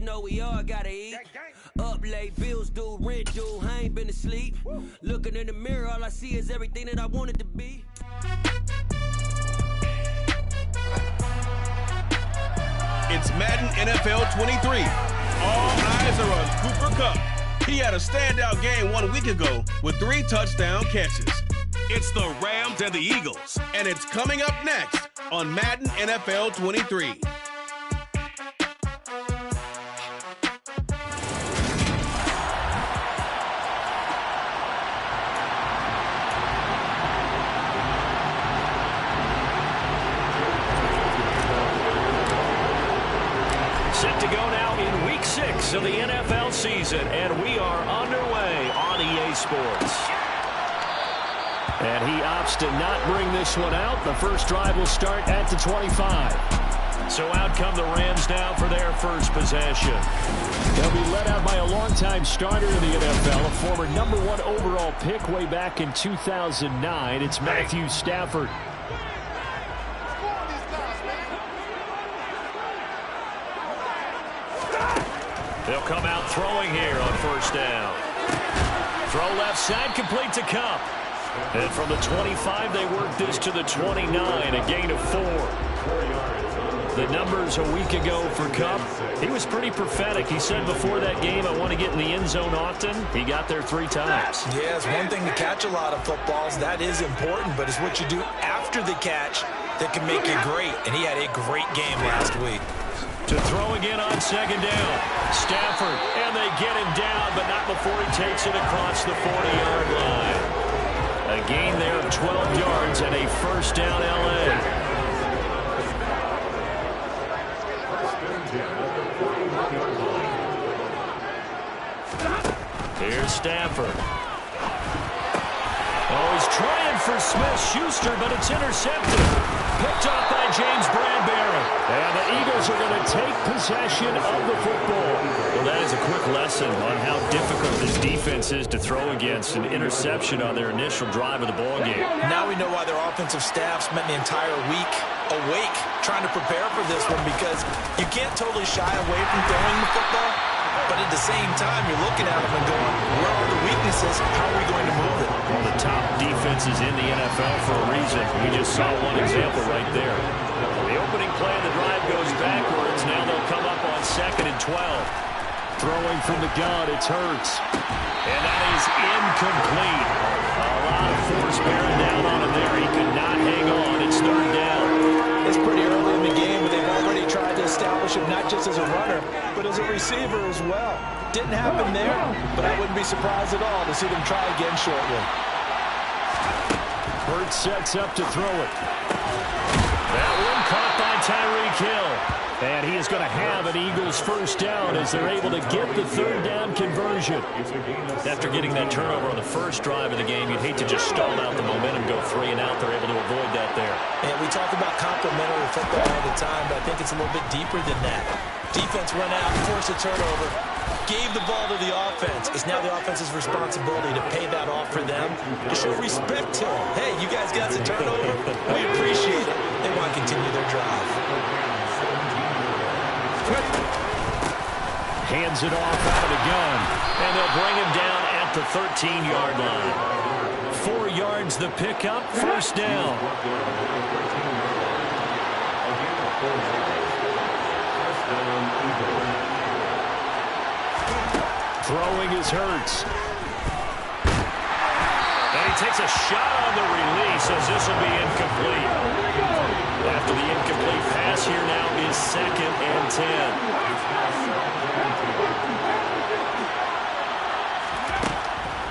know we all gotta eat. Up late, bills due, rent due, I ain't been asleep. Looking in the mirror, all I see is everything that I wanted to be. It's Madden NFL 23. All eyes are on Cooper Kupp. He had a standout game 1 week ago with 3 touchdown catches. It's the Rams and the Eagles, and it's coming up next on Madden NFL 23. Set to go now in Week 6 of the NFL season, and we are underway on EA Sports. And he opts to not bring this one out. The first drive will start at the 25. So out come the Rams now for their first possession. They'll be led out by a longtime starter in the NFL, a former #1 overall pick way back in 2009. It's Matthew Stafford. They'll come out throwing here on first down. Throw left side, complete to Kupp. And from the 25, they work this to the 29, a gain of 4. The numbers a week ago for Kupp, he was pretty prophetic. He said before that game, I want to get in the end zone often. He got there 3 times. Yeah, it's one thing to catch a lot of footballs. That is important, but it's what you do after the catch that can make you great. And he had a great game last week. To throw again on second down. Stafford, and they get him down, but not before he takes it across the 40-yard line. A gain there of 12 yards and a first down L.A. Here's Stafford. Oh, he's trying for Smith-Schuster, but it's intercepted. Picked off by James Bradbury. And the Eagles are going to take possession of the football. Well, that is a quick lesson on how difficult this defense is to throw against. An interception on their initial drive of the ballgame. Now we know why their offensive staff spent the entire week awake trying to prepare for this one, because you can't totally shy away from throwing the football, but at the same time, you're looking at them and going, where are the weaknesses? How are we going to move it? One of the top defenses in the NFL for a reason. We just saw one example right there. The opening play of the drive goes backwards. Now they'll come up on 2nd and 12. Throwing from the gun, it's Hurts. And that is incomplete. A lot of force bearing down on him there. He could not hang on. It's 3rd down. It's pretty early in the game, but they've already tried to establish him not just as a runner, but as a receiver as well. Didn't happen there, but I wouldn't be surprised at all to see them try again shortly. Hurts sets up to throw it. That one caught by Tyreek Hill. And he is going to have an Eagles first down as they're able to get the 3rd down conversion. After getting that turnover on the first drive of the game, you'd hate to just stall out the momentum, go 3 and out. They're able to avoid that there. And we talk about complementary football all the time, but I think it's a little bit deeper than that. Defense went out, forced a turnover, gave the ball to the offense. It's now the offense's responsibility to pay that off for them, to show respect to them. Hey, you guys got the turnover. We appreciate it. They want to continue their drive. Hands it off out of the gun, and they'll bring him down at the 13-yard line. 4 yards the pickup, first down. Throwing is Hurts. And he takes a shot on the release as this will be incomplete. After the incomplete pass, here now is 2nd and 10.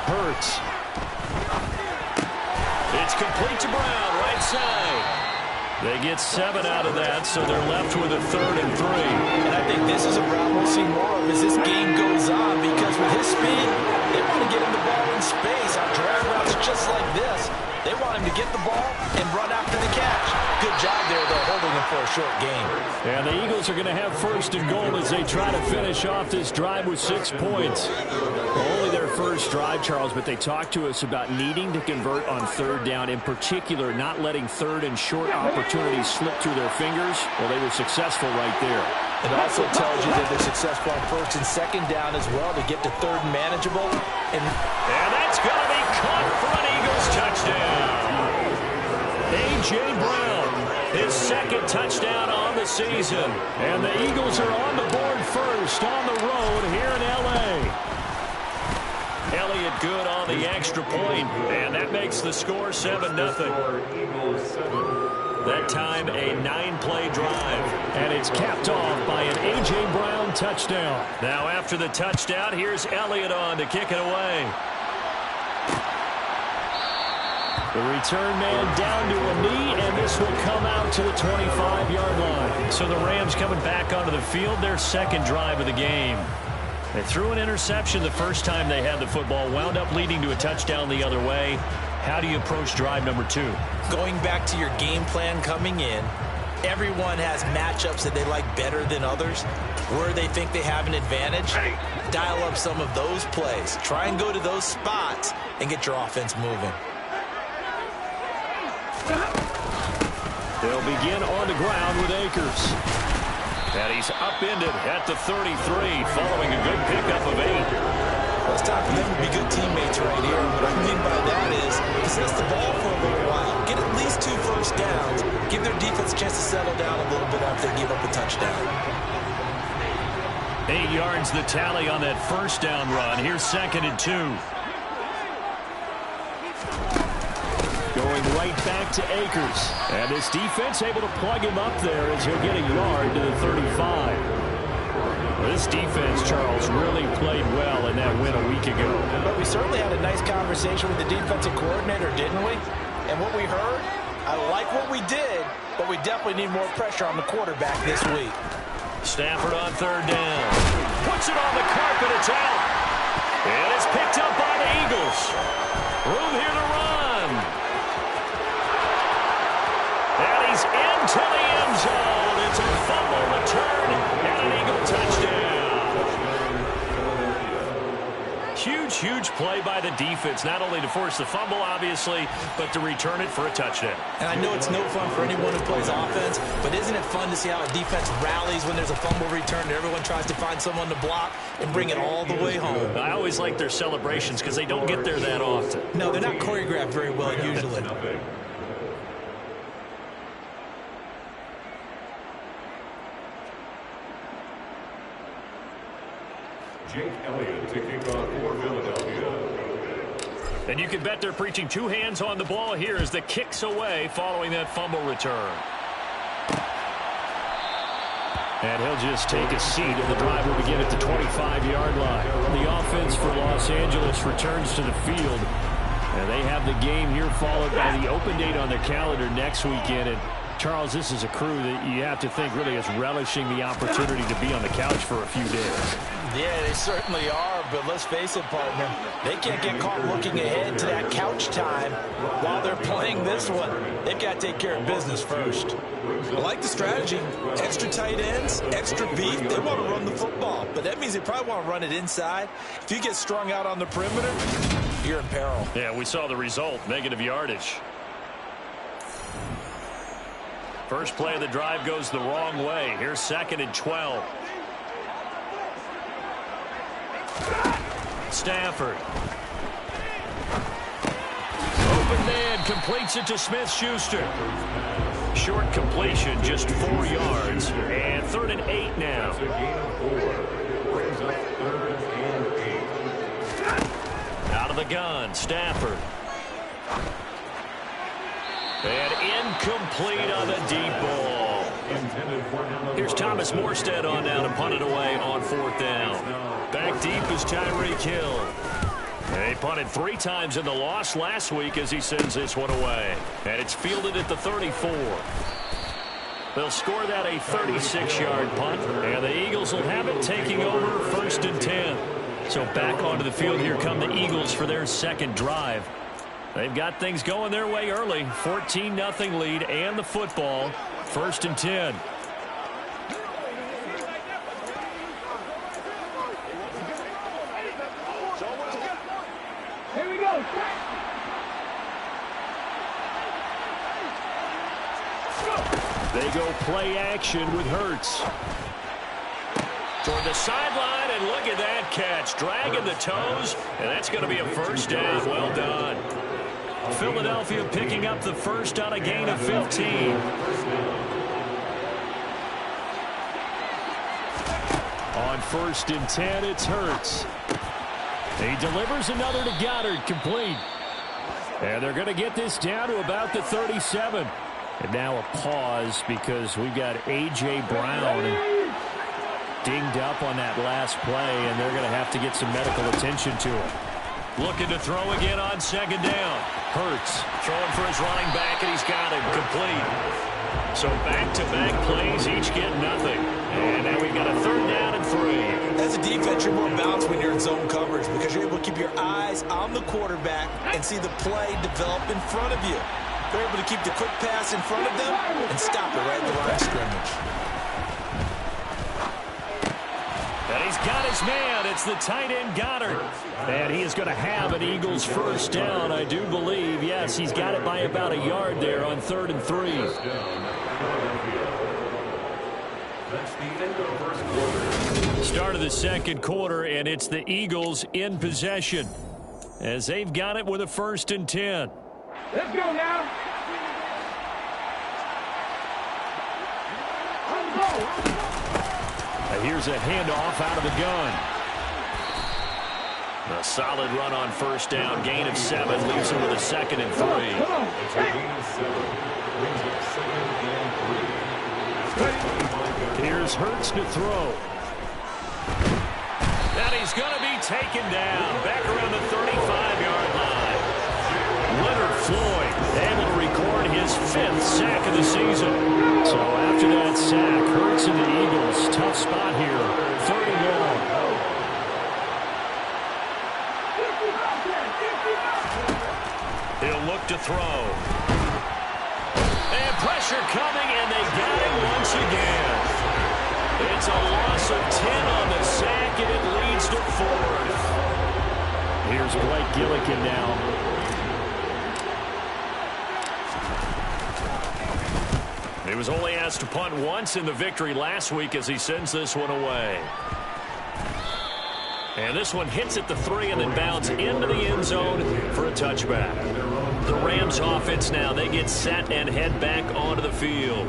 Hurts. It's complete to Brown, right side. They get 7 out of that, so they're left with a 3rd and 3. And I think this is a route we'll see more of as this game goes on, because with his speed, they want to get him the ball in space on drag routes just like this. They want him to get the ball and run after the catch. Good job there, though, holding him for a short game. And the Eagles are going to have 1st and goal as they try to finish off this drive with 6 points. Only their first drive, Charles, but they talked to us about needing to convert on 3rd down, in particular not letting 3rd and short opportunities slip through their fingers. Well, they were successful right there. It also tells you that they're successful on first and second down as well to get to third and manageable. And that's going to be caught for an Eagles touchdown. A.J. Brown, his second touchdown on the season. And the Eagles are on the board first on the road here in L.A. Elliott good on the extra point, and that makes the score 7-0. That time, a 9-play drive. And it's capped off by an A.J. Brown touchdown. Now, after the touchdown, here's Elliott on to kick it away. The return man down to a knee, and this will come out to the 25-yard line. So the Rams coming back onto the field, their second drive of the game. They threw an interception the first time they had the football, wound up leading to a touchdown the other way. How do you approach drive number 2? Going back to your game plan coming in, everyone has matchups that they like better than others. Where they think they have an advantage, dial up some of those plays. Try and go to those spots and get your offense moving. They'll begin on the ground with Akers. And he's upended at the 33, following a good pickup of 8. Well, it's time for them to be good teammates right here. What I mean by that is possess the ball for a little while. Get at least 2 first downs. Give their defense a chance to settle down a little bit after they give up a touchdown. 8 yards the tally on that first down run. Here's 2nd and 2. Going right back to Akers. And this defense able to plug him up there as he'll get a yard to the 35. This defense, Charles, really played well in that win a week ago. But we certainly had a nice conversation with the defensive coordinator, didn't we? And what we heard, I like what we did, but we definitely need more pressure on the quarterback this week. Stafford on 3rd down. Puts it on the carpet. It's out. And it's picked up by the Eagles. Room here to run. And he's into the end zone. It's a fumble return and an Eagle touchdown. Huge, huge play by the defense, not only to force the fumble, obviously, but to return it for a touchdown. And I know it's no fun for anyone who plays offense, but isn't it fun to see how a defense rallies when there's a fumble return and everyone tries to find someone to block and bring it all the way home? I always like their celebrations because they don't get there that often. No, they're not choreographed very well usually. Jake Elliott to kick off for Philadelphia. And you can bet they're preaching 2 hands on the ball here as the kick's away following that fumble return. And he'll just take a seat, and the drive will begin at the 25-yard line. The offense for Los Angeles returns to the field. And they have the game here followed by the open date on their calendar next weekend. And Charles, this is a crew that you have to think really is relishing the opportunity to be on the couch for a few days. Yeah, they certainly are, but let's face it, partner, they can't get caught looking ahead to that couch time while they're playing this one. They've got to take care of business first. I like the strategy. Extra tight ends, extra beef. They want to run the football, but that means they probably want to run it inside. If you get strung out on the perimeter, you're in peril. Yeah, we saw the result, negative yardage. First play of the drive goes the wrong way. Here's 2nd and 12. Stafford. Open man completes it to Smith-Schuster. Short completion, just 4 yards. And 3rd and 8 now. Out of the gun, Stafford. And incomplete on the deep ball. Here's Thomas Morstead on now to punt it away on 4th down. Back deep is Tyreek Hill. And he punted 3 times in the loss last week as he sends this one away. And it's fielded at the 34. They'll score that a 36-yard punt. And the Eagles will have it taking over 1st and 10. So back onto the field here come the Eagles for their second drive. They've got things going their way early. 14-0 lead and the football. 1st and 10. Here we go. They go play action with Hurts. Toward the sideline, and look at that catch. Dragging the toes, and that's going to be a first down. Well done. Philadelphia picking up the first on a gain of 15. On 1st and 10, it's Hurts. He delivers another to Goddard, complete. And they're going to get this down to about the 37. And now a pause because we've got A.J. Brown dinged up on that last play, and they're going to have to get some medical attention to him. Looking to throw again on 2nd down. Hurts throwing for his running back, and he's got him complete. So back-to-back plays, each get nothing. And now we've got a 3rd down and 3. As a defense, you're more balanced when you're in zone coverage because you're able to keep your eyes on the quarterback and see the play develop in front of you. They're able to keep the quick pass in front of them and stop it right at the line of scrimmage. And he's got his man. It's the tight end, Goddard. And he is going to have an Eagles first down, I do believe. Yes, he's got it by about a yard there on 3rd and 3. That's the end of the first quarter. Start of the 2nd quarter, and it's the Eagles in possession as they've got it with a 1st and 10. Let's go now. Here's a handoff out of the gun. A solid run on 1st down. Gain of 7 leaves him with a 2nd and 3. It's a gain of 7. Brings up 2nd and 3. Here's Hurts to throw. And he's going to be taken down. Back around the 35-yard line. Leonard Floyd able to record his 5th sack of the season. So after that sack, Hurts and the Eagles, tough spot here. 3rd and long. He'll look to throw. And pressure coming, and they got him once again. It's a loss of 10 on the sack, and it leads to 4th. Here's Blake Gillikin now. He was only asked to punt once in the victory last week as he sends this one away. And this one hits at the 3 and then bounds into the end zone for a touchback. The Rams offense now, they get set and head back onto the field.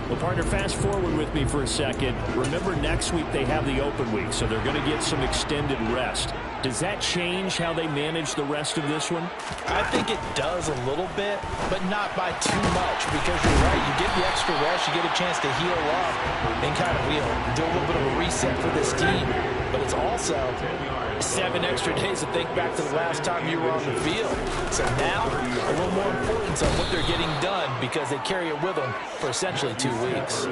Well, partner, fast forward with me for a second. Remember, next week they have the open week, so they're going to get some extended rest. Does that change how they manage the rest of this one? I think it does a little bit, but not by too much because you're right. You get the extra rest, you get a chance to heal up and kind of do a little bit of a reset for this team. But it's also 7 extra days to think back to the last time you were on the field. So now, a little more importance on what they're getting done because they carry it with them for essentially 2 weeks.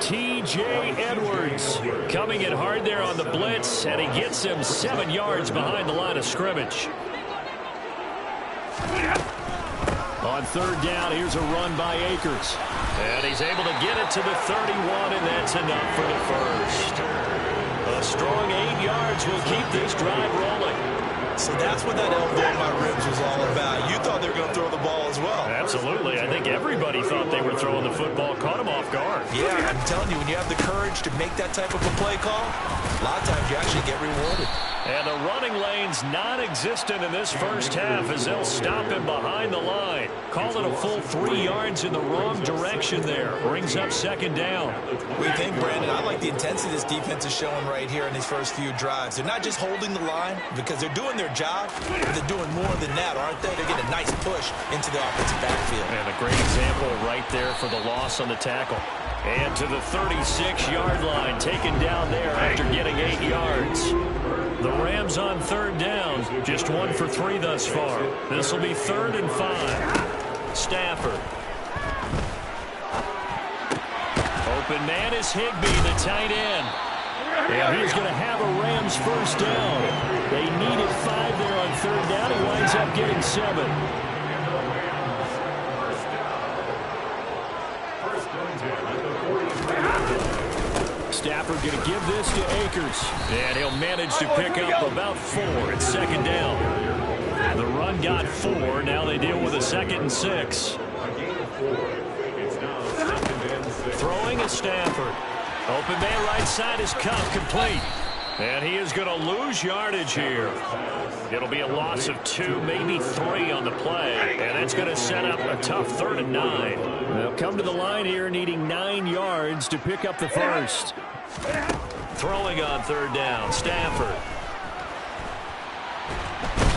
T.J. Edwards coming in hard there on the blitz, and he gets him 7 yards behind the line of scrimmage. On 3rd down, here's a run by Akers. And he's able to get it to the 31, and that's enough for the first. A strong 8 yards will keep this drive rolling. So that's what that elbow in my ribs was all about. You thought they were going to throw the ball as well. Absolutely. I think everybody thought they were throwing the football, caught him off guard. Yeah, I'm telling you, when you have the courage to make that type of a play call, a lot of times you actually get rewarded. And the running lane's non-existent in this first half as they'll stop him behind the line. Call it a full 3 yards in the wrong direction there. Brings up 2nd down. What do you think, Brandon? I like the intensity this defense is showing right here in these first few drives. They're not just holding the line because they're doing their job, but they're doing more than that, aren't they? They're getting a nice push into the offensive backfield. And a great example right there for the loss on the tackle. And to the 36-yard line, taken down there after getting 8 yards. The Rams on 3rd down, just 1 for 3 thus far. This will be 3rd and 5. Stafford. Open man is Higbee, the tight end. And he's going to have a Rams first down. They needed 5 there on 3rd down. He winds up getting 7. Stafford going to give this to Akers. And he'll manage to pick up about 4 at 2nd down. The run got 4. Now they deal with a 2nd and 6. Throwing is Stafford. Open man right side is Cup, complete. And he is going to lose yardage here. It'll be a loss of 2, maybe 3 on the play. And that's going to set up a tough 3rd and 9. They'll come to the line here needing 9 yards to pick up the first. Throwing on 3rd down, Stafford.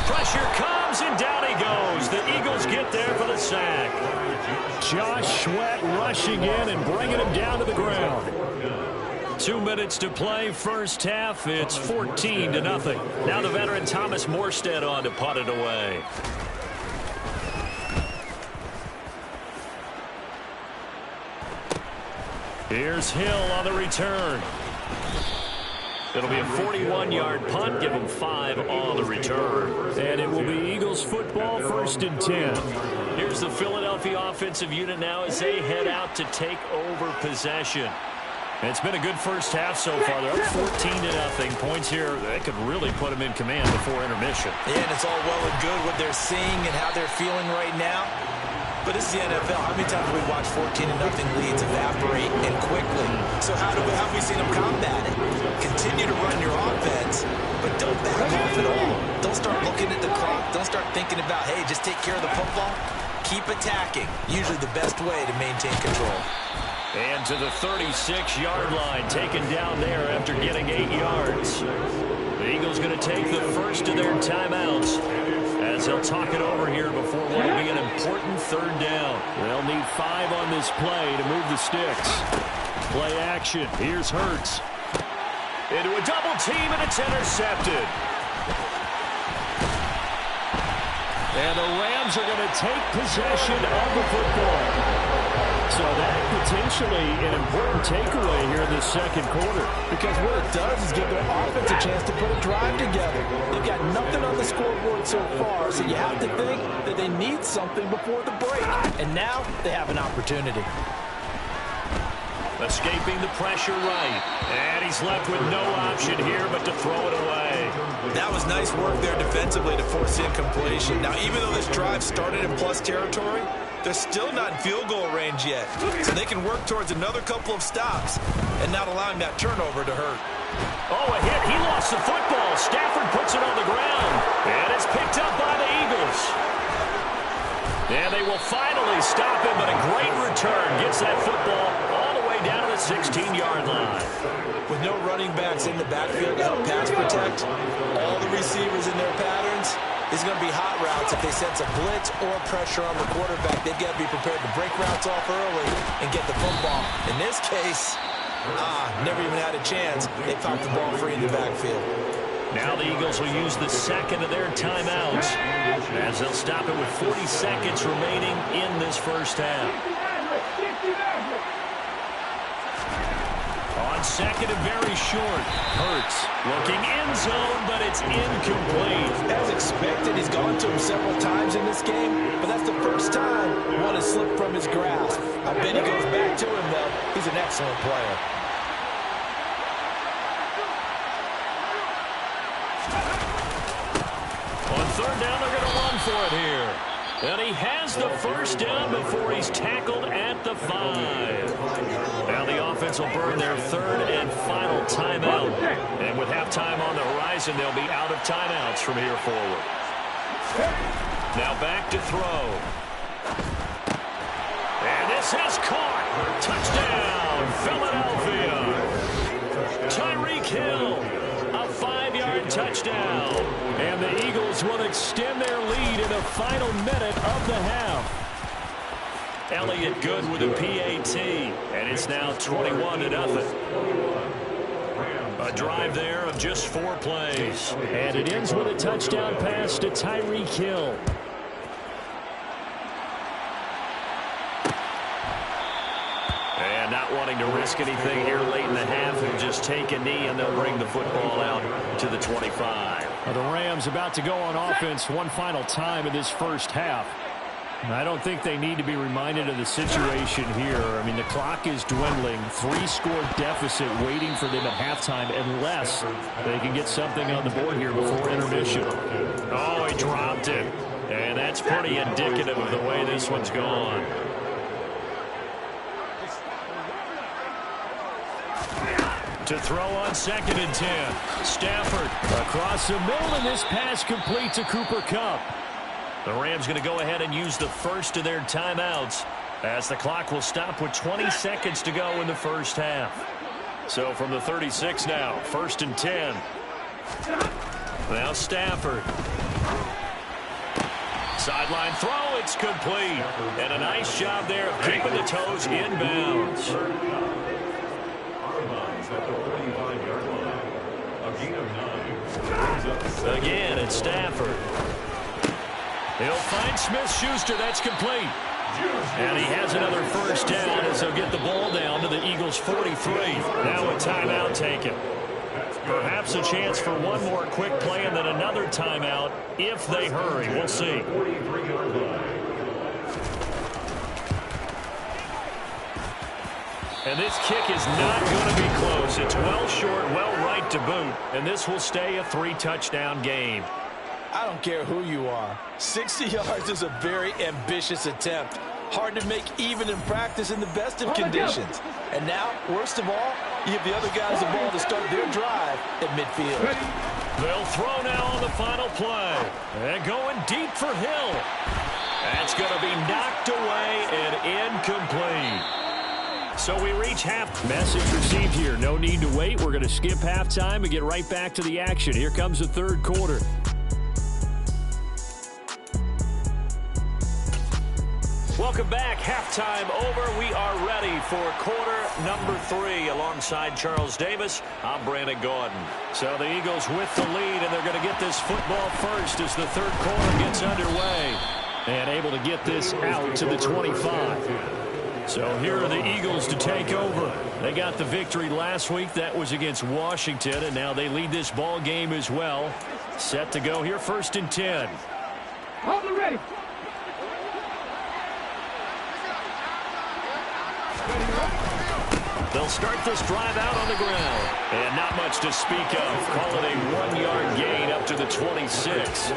Pressure comes, and down he goes. The Eagles get there for the sack. Josh Sweat rushing in and bringing him down to the ground. 2 minutes to play, first half. It's 14-0. Now the veteran Thomas Morstead on to punt it away. Here's Hill on the return. It'll be a 41-yard punt. Give him 5 on the return. And it will be Eagles football, 1st and 10. Here's the Philadelphia offensive unit now as they head out to take over possession. It's been a good first half so far. They're up 14-0. Points here, they could really put them in command before intermission. Yeah, and it's all well and good what they're seeing and how they're feeling right now. But this is the NFL. How many times have we watched 14-0 leads evaporate and quickly? So how have we seen them combat it? Continue to run your offense, but don't back off at all. Don't start looking at the clock. Don't start thinking about, hey, just take care of the football. Keep attacking. Usually the best way to maintain control. And to the 36-yard line, taken down there after getting 8 yards. The Eagles going to take the first of their timeouts as they'll talk it over here before what will be an important 3rd down. They'll need 5 on this play to move the sticks. Play action. Here's Hurts. Into a double team, and it's intercepted. And the Rams are going to take possession of the football. So that potentially an important takeaway here in this second quarter. Because what it does is give their offense a chance to put a drive together. They've got nothing on the scoreboard so far, so you have to think that they need something before the break. And now they have an opportunity. Escaping the pressure right. And he's left with no option here but to throw it away. That was nice work there defensively to force the incompletion. Now, even though this drive started in plus territory, they're still not in field goal range yet. So they can work towards another couple of stops and not allowing that turnover to hurt. Oh, a hit. He lost the football. Stafford puts it on the ground. And it's picked up by the Eagles. And they will finally stop him, but a great return gets that football all the way down to the 16-yard line. With no running backs in the backfield to help pass protect, all the receivers in their patterns, it's going to be hot routes if they sense a blitz or pressure on the quarterback. They've got to be prepared to break routes off early and get the football. In this case, never even had a chance. They popped the ball free in the backfield. Now the Eagles will use the second of their timeouts as they'll stop it with 40 seconds remaining in this first half. On second and very short. Hurts looking end zone, but it's incomplete. As expected, he's gone to him several times in this game, but that's the first time one has slipped from his grasp. I bet he goes back to him, though. He's an excellent player. On 3rd down, they're going to run for it here. And he has the first down before he's tackled at the 5. Now the offense will burn their 3rd and final timeout. And with halftime on the horizon, they'll be out of timeouts from here forward. Now back to throw. And this is caught. Touchdown, Philadelphia. Tyreek Hill, a 5-yard touchdown. And the Eagles will extend their lead in the final minute of the half. Elliott good with a PAT, and it's now 21-0. A drive there of just 4 plays. And it ends with a touchdown pass to Tyreek Hill. And not wanting to risk anything here late in the half, he'll just take a knee, and they'll bring the football out to the 25. The Rams about to go on offense one final time in this first half. I don't think they need to be reminded of the situation here. I mean, the clock is dwindling. 3-score deficit waiting for them at halftime unless they can get something on the board here before intermission. Oh, he dropped it. And that's pretty indicative of the way this one's gone. To throw on 2nd and 10. Stafford across the middle, and this pass complete to Cooper Kupp. The Rams going to go ahead and use the first of their timeouts as the clock will stop with 20 seconds to go in the first half. So from the 36 now, 1st and 10. Now Stafford. Sideline throw, it's complete. And a nice job there of keeping the toes inbounds. Again, it's Stafford. He'll find Smith-Schuster. That's complete. And he has another first down as they'll get the ball down to the Eagles' 43. Now a timeout taken. Perhaps a chance for one more quick play and then another timeout if they hurry. We'll see. And this kick is not going to be close. It's well short, well right to boot. And this will stay a 3-touchdown game. I don't care who you are. 60 yards is a very ambitious attempt. Hard to make even in practice in the best of conditions. And now, worst of all, you give the other guys the ball to start their drive at midfield. They'll throw now on the final play. And going deep for Hill. That's going to be knocked away and incomplete. So we reach half. Message received here. No need to wait. We're going to skip halftime and get right back to the action. Here comes the third quarter. Welcome back. Halftime over. We are ready for quarter number 3. Alongside Charles Davis, I'm Brandon Gordon. So the Eagles with the lead, and they're going to get this football first as the third quarter gets underway. And able to get this out to the 25. So here are the Eagles to take over. They got the victory last week. That was against Washington, and now they lead this ball game as well. Set to go here, 1st and 10. Hold it ready. They'll start this drive out on the ground. And not much to speak of. Call it a 1-yard gain up to the 26.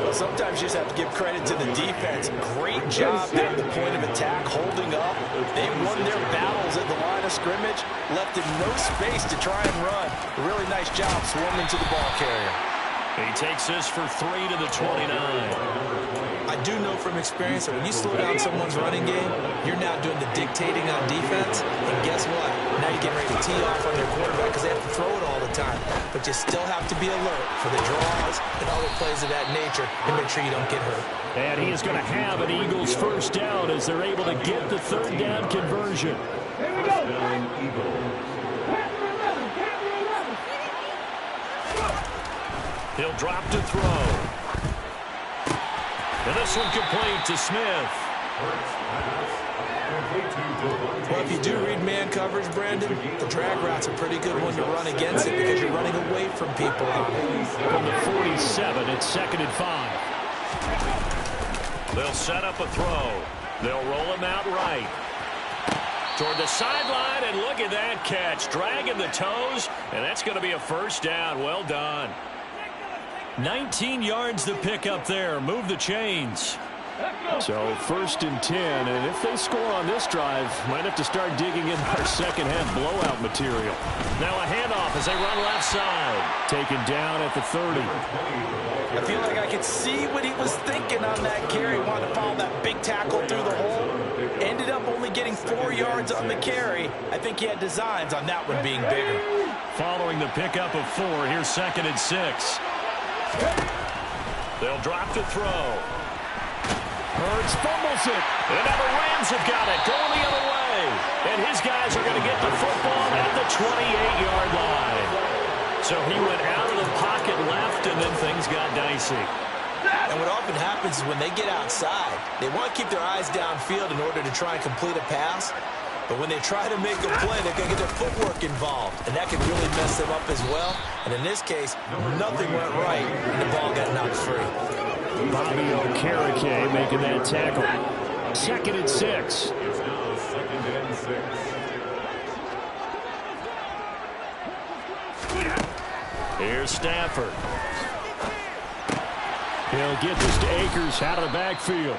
Well, sometimes you just have to give credit to the defense. Great job there at the point of attack, holding up. They won their battles at the line of scrimmage, left in no space to try and run. A really nice job swarming to the ball carrier. He takes this for 3 to the 29. I do know from experience that when you slow down someone's running game, you're now doing the dictating on defense. And guess what? Now you're getting ready to tee off on their quarterback because they have to throw it all the time. But you still have to be alert for the draws and other plays of that nature and make sure you don't get hurt. And he is going to have an Eagles first down as they're able to get the third down conversion. Here we go. He'll drop to throw. And this one complete to Smith. Well, if you do read man coverage, Brandon, the drag route's a pretty good one to run against it because you're running away from people on it. From the 47, it's 2nd and 5. They'll set up a throw. They'll roll him out right. Toward the sideline, and look at that catch. Dragging the toes, and that's going to be a first down. Well done. 19 yards to pick up there. Move the chains. So 1st and 10, and if they score on this drive, might have to start digging in our second half blowout material. Now a handoff as they run left side. Taken down at the 30. I feel like I could see what he was thinking on that carry. Wanted to follow that big tackle through the hole. Ended up only getting 4 yards on the carry. I think he had designs on that one being bigger. Following the pickup of 4, here's 2nd and 6. They'll drop to throw. Hurts fumbles it. And now the Rams have got it, going the other way. And his guys are going to get the football at the 28-yard line. So he went out of the pocket left, and then things got dicey. And what often happens is when they get outside, they want to keep their eyes downfield in order to try and complete a pass. But when they try to make a play, they're going to get their footwork involved. And that can really mess them up as well. And in this case, nothing went right, and the ball got knocked free. Bobby Okereke making that tackle. 2nd and 6. Here's Stafford. He'll get this to Akers out of the backfield.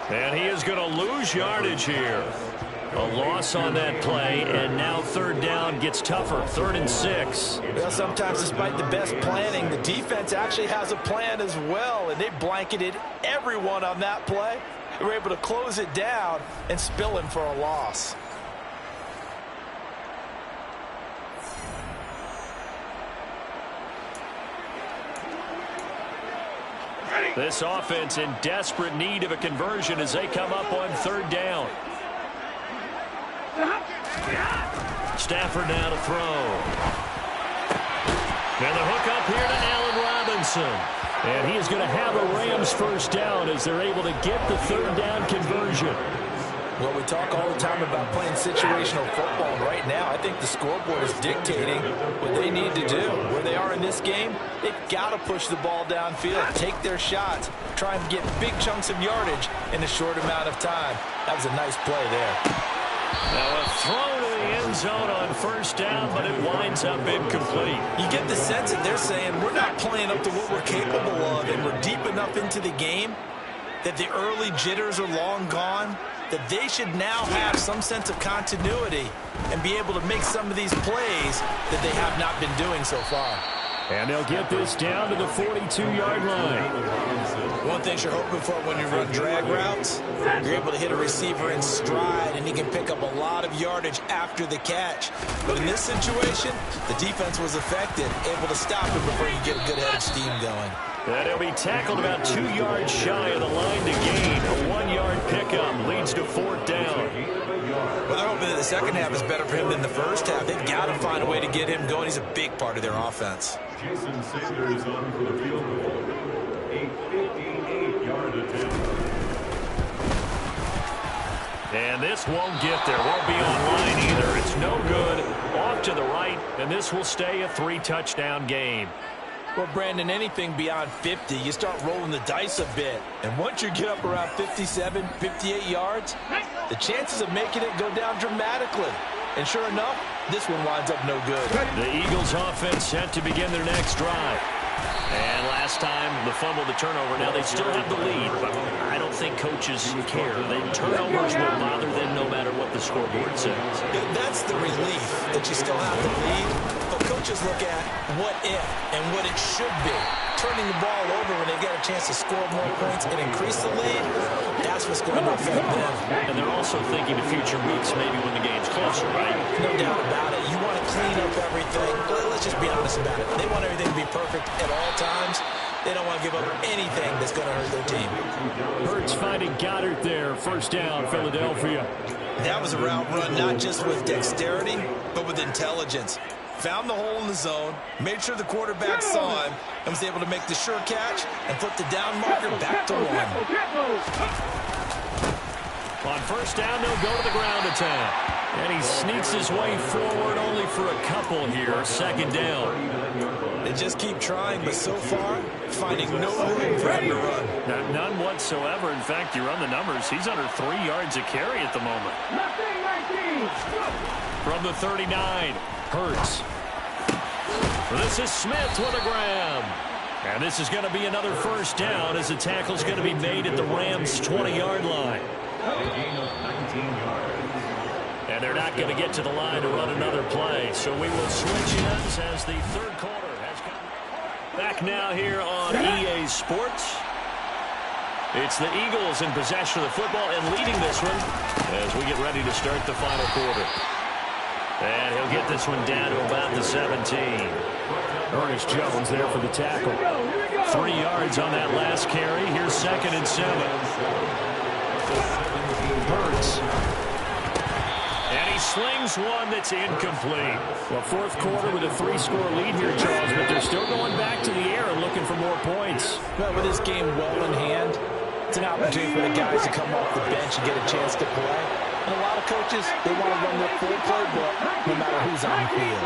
And he is going to lose yardage here. A loss on that play, and now third down gets tougher. 3rd and 6. Well, sometimes despite the best planning, the defense actually has a plan as well, and they blanketed everyone on that play. They were able to close it down and spill him for a loss. This offense in desperate need of a conversion as they come up on 3rd down. Stafford now to throw. And the hook up here to Allen Robinson. And he is going to have a Rams first down as they're able to get the 3rd down conversion. Well, we talk all the time about playing situational football. And right now, I think the scoreboard is dictating what they need to do. Where they are in this game, they've got to push the ball downfield, take their shots, try and get big chunks of yardage in a short amount of time. That was a nice play there. Now a throw to the end zone on 1st down, but it winds up incomplete. You get the sense that they're saying we're not playing up to what we're capable of, and we're deep enough into the game that the early jitters are long gone, that they should now have some sense of continuity and be able to make some of these plays that they have not been doing so far. And they'll get this down to the 42-yard line. One thing you're hoping for when you run drag routes, you're able to hit a receiver in stride, and he can pick up a lot of yardage after the catch. But in this situation, the defense was effective, able to stop him before you get a good head of steam going. And he'll be tackled about 2 yards shy of the line to gain. A 1-yard pickup leads to 4th down. Well, they're hoping that the second half is better for him than the first half. They've got to find a way to get him going. He's a big part of their offense. Jason Sanders on for the field goal. A 58-yard attempt. And this won't get there. Won't be online either. It's no good. Off to the right, and this will stay a 3-touchdown game. Well, Brandon, anything beyond 50, you start rolling the dice a bit. And once you get up around 57, 58 yards, the chances of making it go down dramatically. And sure enough, this one winds up no good. The Eagles offense set to begin their next drive. And last time, the fumble, the turnover. Now they still have the lead, but I don't think coaches care. The turnovers will bother them no matter what the scoreboard says. That's the relief that you still have the lead. But coaches look at what if and what it should be. Turning the ball over when they get a chance to score more points and increase the lead, that's what's going to affect them. And they're also thinking of future weeks, maybe when the game's closer, right? No doubt about it. You want to clean up everything. Let's just be honest about it. They want everything to be perfect at all times. They don't want to give up anything that's going to hurt their team. Hurts finding Goddard there. 1st down, Philadelphia. That was a route run not just with dexterity, but with intelligence. Found the hole in the zone, made sure the quarterback saw him, and was able to make the sure catch and put the down marker back to 1. On 1st down, they'll go to the ground attack. And he sneaks his way forward only for a couple here. 2nd down. They just keep trying, but so far, finding no room for him to run. None whatsoever. In fact, you run the numbers. He's under 3 yards a carry at the moment. From the 39, Hurts. This is Smith with a grab. And this is going to be another 1st down as the tackle's going to be made at the Rams' 20-yard line. And they're not going to get to the line to run another play. So we will switch ends as the 3rd quarter has come. Back now here on EA Sports. It's the Eagles in possession of the football and leading this one as we get ready to start the final quarter. And he'll get this one down to about the 17. Ernest Jones there for the tackle. 3 yards on that last carry. Here's 2nd and 7. Hurts. And he slings one that's incomplete. Well, 4th quarter with a 3-score lead here, Charles, but they're still going back to the air and looking for more points. Well, with this game well in hand, it's an opportunity for the guys to come off the bench and get a chance to play. And a lot of coaches, they want to run their full playbook no matter who's on the field.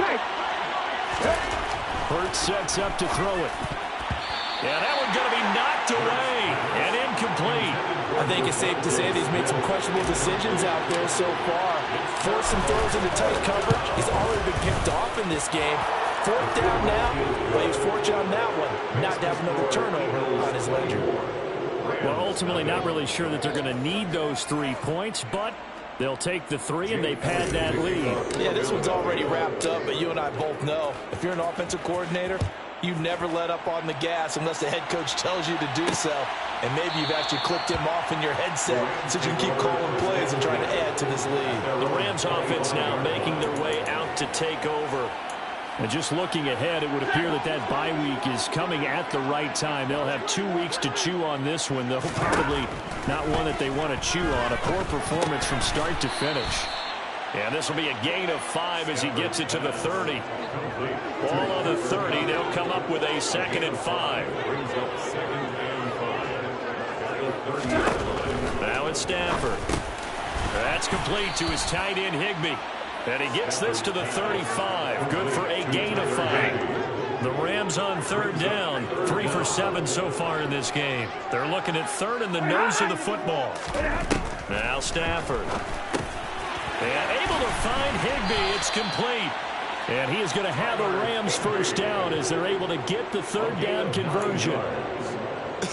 Hurts sets up to throw it. Yeah, that one's going to be knocked away and incomplete. I think it's safe to say that he's made some questionable decisions out there so far. Forced some throws into tight coverage. He's already been picked off in this game. 4th down now, but he was fortunate on that one, not to have another turnover on his ledger. Well, ultimately not really sure that they're going to need those 3 points, but They'll take the 3, and they pad that lead. Yeah, this one's already wrapped up, but you and I both know if you're an offensive coordinator, you never let up on the gas unless the head coach tells you to do so. And maybe you've actually clicked him off in your headset so you can keep calling plays and trying to add to this lead. The Rams offense now making their way out to take over. And just looking ahead, it would appear that that bye week is coming at the right time. They'll have 2 weeks to chew on this one, though probably not one that they want to chew on. A poor performance from start to finish. And this will be a gain of 5 as he gets it to the 30. Ball on the 30. They'll come up with a 2nd and 5. Now it's Stafford. That's complete to his tight end, Higbee. And he gets this to the 35. Good for a gain of 5. The Rams on 3rd down. 3 for 7 so far in this game. They're looking at 3rd in the nose of the football. Now Stafford. And able to find Higbee. It's complete. And he is going to have a Rams 1st down as they're able to get the 3rd down conversion.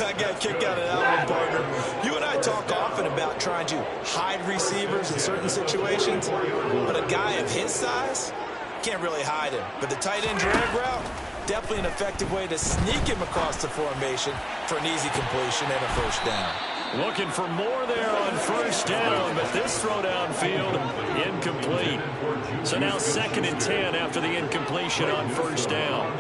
I got a kick out of that one, partner. You and I talk often about trying to hide receivers in certain situations, but a guy of his size can't really hide him. But the tight end drag route, definitely an effective way to sneak him across the formation for an easy completion and a 1st down. Looking for more there on 1st down, but this throw downfield incomplete. So now 2nd and 10 after the incompletion on 1st down.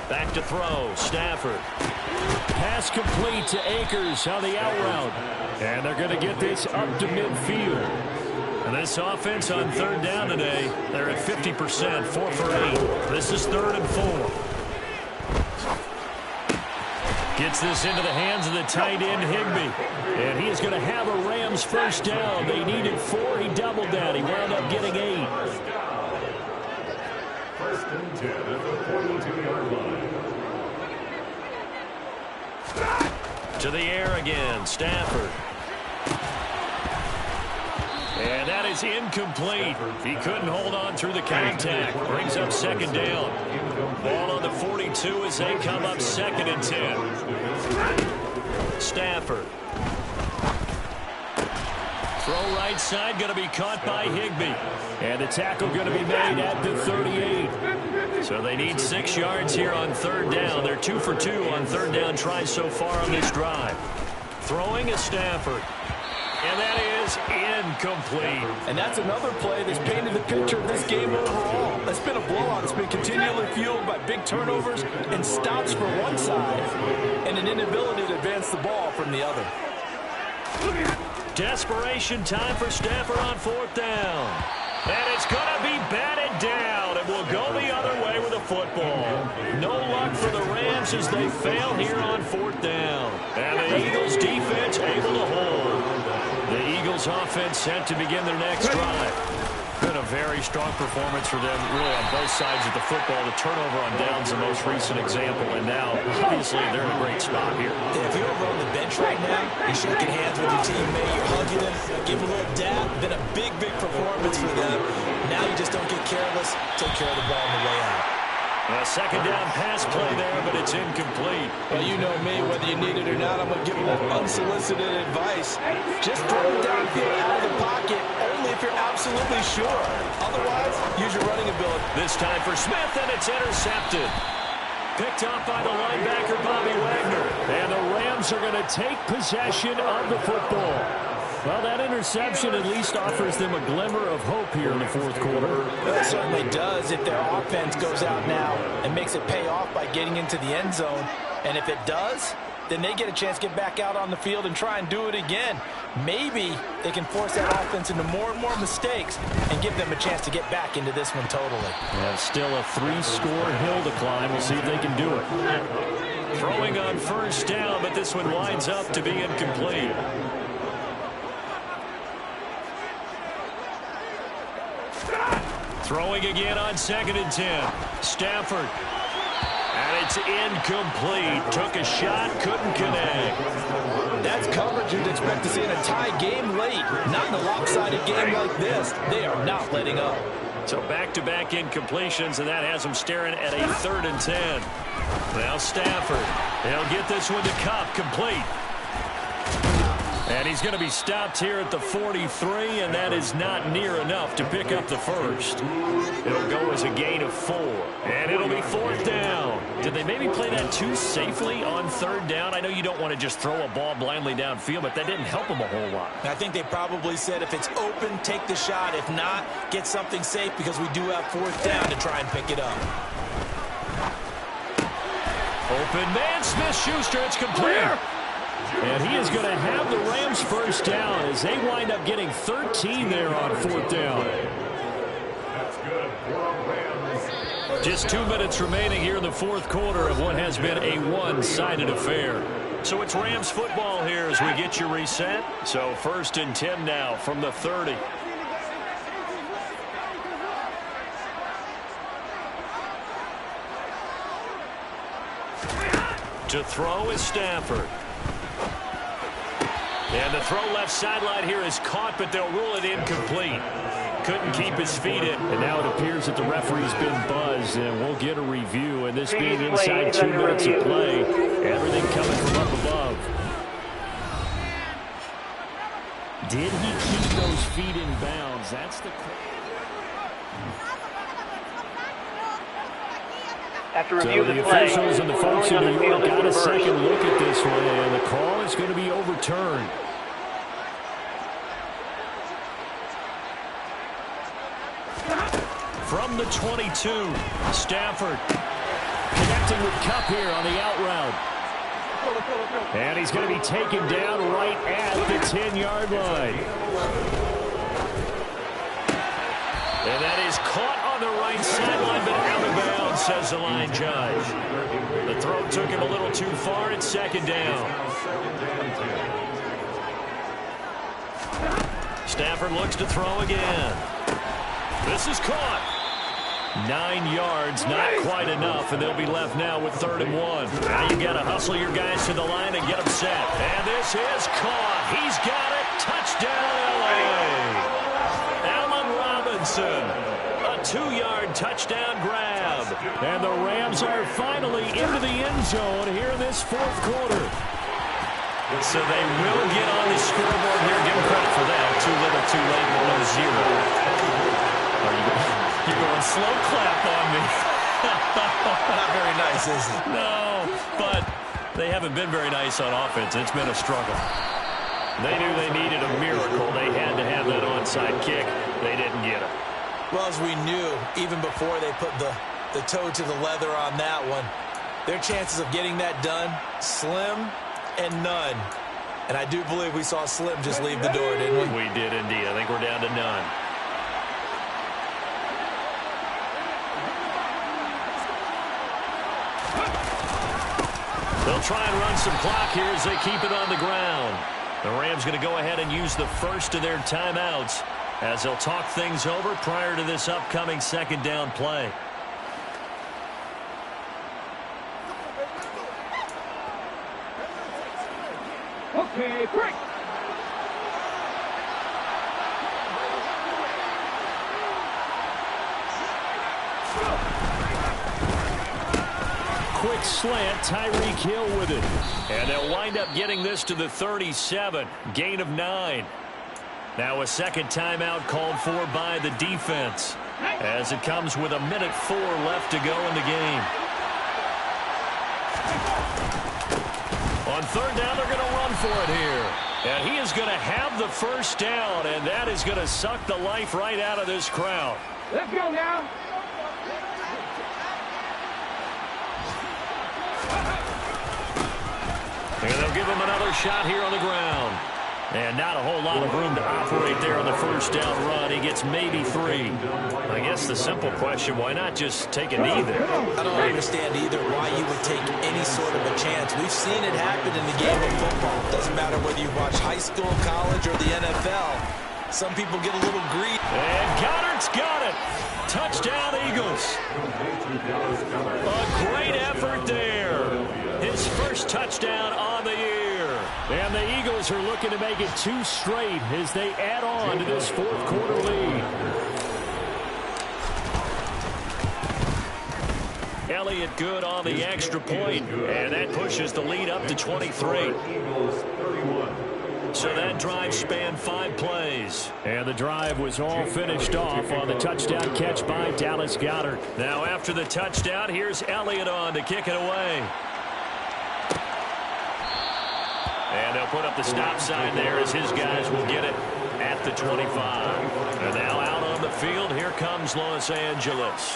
Back to throw, Stafford. Pass complete to Akers on the out route. And they're going to get this up to midfield. And this offense on 3rd down today, they're at 50%, 4 for 8. This is 3rd and 4. Gets this into the hands of the tight end, Higbee. And he is going to have a Rams 1st down. They needed 4. He doubled that. He wound up getting 8. 1st and 10 at the 42-yard line. To the air again, Stafford. And that is incomplete. He couldn't hold on through the contact. Brings up 2nd down. Ball on the 42 as they come up 2nd and 10. Stafford. Throw right side, going to be caught by Higbee. And the tackle going to be made at the 38. So they need 6 yards here on 3rd down. They're 2 for 2 on 3rd down tries so far on this drive. Throwing is Stafford. And that is incomplete. And that's another play that's painted the picture of this game overall. It's been a blowout. It's been continually fueled by big turnovers and stops for one side and an inability to advance the ball from the other. Desperation time for Stafford on 4th down. And it's going to be batted down. It will go the other way with the football. No luck for the Rams as they fail here on 4th down. And the Eagles defense able to hold. The Eagles offense set to begin their next drive. Been a very strong performance for them, really, on both sides of the football. The turnover on downs, the most recent example, and now, obviously, they're in a great spot here. If you're over on the bench right now, you're shaking hands with your teammate, you're hugging them, give them a little dab. Been a big, big performance for them. Now you just don't get careless. Take care of the ball on the way out. A 2nd down pass play there, but it's incomplete. Well, you know me, whether you need it or not, I'm going to give them unsolicited advice. Just throw it downfield out of the pocket, only if you're absolutely sure. Otherwise, use your running ability. This time for Smith, and it's intercepted. Picked off by the linebacker, Bobby Wagner. And the Rams are going to take possession of the football. Well, that interception at least offers them a glimmer of hope here in the 4th quarter. Well, it certainly does if their offense goes out now and makes it pay off by getting into the end zone. And if it does, then they get a chance to get back out on the field and try and do it again. Maybe they can force that offense into more and more mistakes and give them a chance to get back into this one totally. Well, still a 3-score hill to climb. We'll see if they can do it. Throwing on 1st down, but this one winds up to be incomplete. Throwing again on 2nd and 10. Stafford. And it's incomplete. Took a shot, couldn't connect. That's coverage you'd expect to see in a tie game late. Not in a lopsided game like this. They are not letting up. So back-to-back incompletions, and that has them staring at a 3rd and 10. Now Stafford. They'll get this one to Cup, complete. And he's going to be stopped here at the 43, and that is not near enough to pick up the first. It'll go as a gain of 4, and it'll be 4th down. Did they maybe play that too safely on 3rd down? I know you don't want to just throw a ball blindly downfield, but that didn't help them a whole lot. I think they probably said if it's open, take the shot. If not, get something safe because we do have 4th down to try and pick it up. Open man, Smith-Schuster, it's complete. And he is going to have the Rams first down as they wind up getting 13 there on 4th down. Just 2 minutes remaining here in the 4th quarter of what has been a one-sided affair. So it's Rams football here as we get you reset. So 1st and 10 now from the 30. To throw is Stafford. And the throw left sideline here is caught, but they'll rule it incomplete. Couldn't keep his feet in. And now it appears that the referee's been buzzed, and we'll get a review. And this being inside 2 minutes of play, everything coming from up above. Did he keep those feet in bounds? That's the question. After So review the the play, officials and the folks in ruling New on the York field got a is reversed. second look at this one, and the call is going to be overturned. From the 22, Stafford connecting with Kupp here on the out route. And he's going to be taken down right at the 10-yard line. And that is caught on the right sideline, but out of bounds, says the line judge. The throw took him a little too far. It's 2nd down. Stafford looks to throw again. This is caught. 9 yards, not quite enough, and they'll be left now with 3rd and 1. Now you got to hustle your guys to the line and get them set. And this is caught. He's got it. Touchdown, L.A. Allen Robinson, a 2-yard touchdown grab. And the Rams are finally into the end zone here in this 4th quarter. So they will get on the scoreboard here. Give them credit for that. Too little, too late, below 0. You're going slow clap on me. Not very nice, is it? No, but they haven't been very nice on offense. It's been a struggle. They knew they needed a miracle. They had to have that onside kick. They didn't get it. Well, as we knew, even before they put the toe to the leather on that one, their chances of getting that done, slim and none. And I do believe we saw Slim just leave the door, didn't we? We did indeed. I think we're down to none. They'll try and run some clock here as they keep it on the ground. The Rams going to go ahead and use the first of their timeouts as they'll talk things over prior to this upcoming 2nd down play. Okay, break. Quick slant, Tyreek Hill with it. And they'll wind up getting this to the 37, gain of 9. Now a 2nd timeout called for by the defense as it comes with 1:04 left to go in the game. On 3rd down, they're going to run for it here. And he is going to have the first down, and that is going to suck the life right out of this crowd. Let's go now. And they'll give him another shot here on the ground. And not a whole lot of room to operate there on the first down run. He gets maybe 3. I guess the simple question, why not just take a knee there? I don't understand either why you would take any sort of a chance. We've seen it happen in the game of football. Doesn't matter whether you watch high school, college, or the NFL. Some people get a little greedy. And Goddard's got it. Touchdown, Eagles. A great effort there. His first touchdown on the year. And the Eagles are looking to make it 2 straight as they add on to this 4th quarter lead. Elliott good on the extra point, and that pushes the lead up to 23. So that drive spanned 5 plays. And the drive was all finished off on the touchdown catch by Dallas Goedert. Now after the touchdown, here's Elliott on to kick it away. And they'll put up the stop sign there as his guys will get it at the 25. And now out on the field, here comes Los Angeles.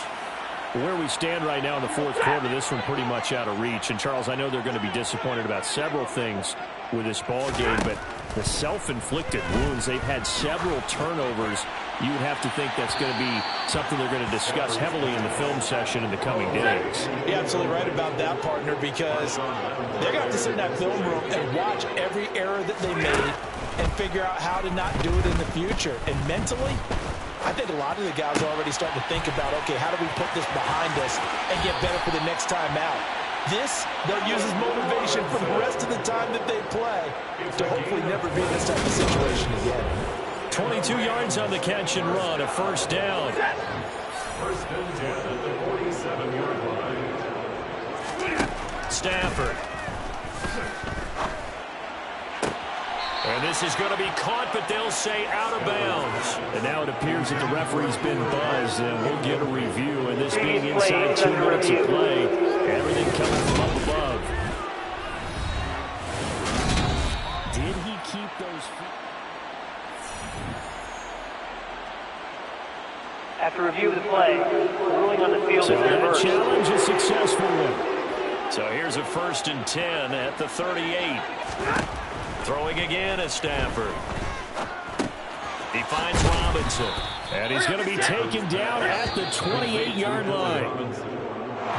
Where we stand right now in the fourth quarter, this one pretty much out of reach. And, Charles, I know they're going to be disappointed about several things with this ball game, but the self-inflicted wounds, they've had several turnovers. You would have to think that's going to be something they're going to discuss heavily in the film session in the coming days. You're absolutely right about that, partner, because they're going to have to sit in that film room and watch every error that they made and figure out how to not do it in the future. And mentally, I think a lot of the guys are already starting to think about, okay, how do we put this behind us and get better for the next time out? This, they'll use as motivation for the rest of the time that they play to hopefully never be in this type of situation again. 22 yards on the catch and run, a first down. First and 10 at the 47-yard line. Stafford. And this is going to be caught, but they'll say out of bounds. And now it appears that the referee's been buzzed, and we'll get a review. And this being inside 2 minutes of play, everything coming from up above. Did he keep those feet? After review of the play, ruling on the field So is that reversed. challenge is successful one. So here's a first and 10 at the 38. Throwing again at Stafford. He finds Robinson. And he's going to be taken down at the 28-yard line.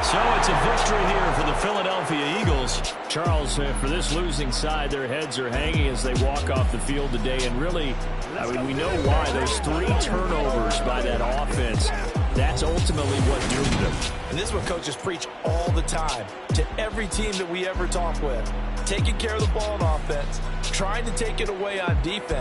So it's a victory here for the Philadelphia Eagles. Charles, for this losing side, their heads are hanging as they walk off the field today. And really, I mean, we know why. Those 3 turnovers by that offense, that's ultimately what doomed them. And this is what coaches preach all the time to every team that we ever talk with. Taking care of the ball on offense, trying to take it away on defense.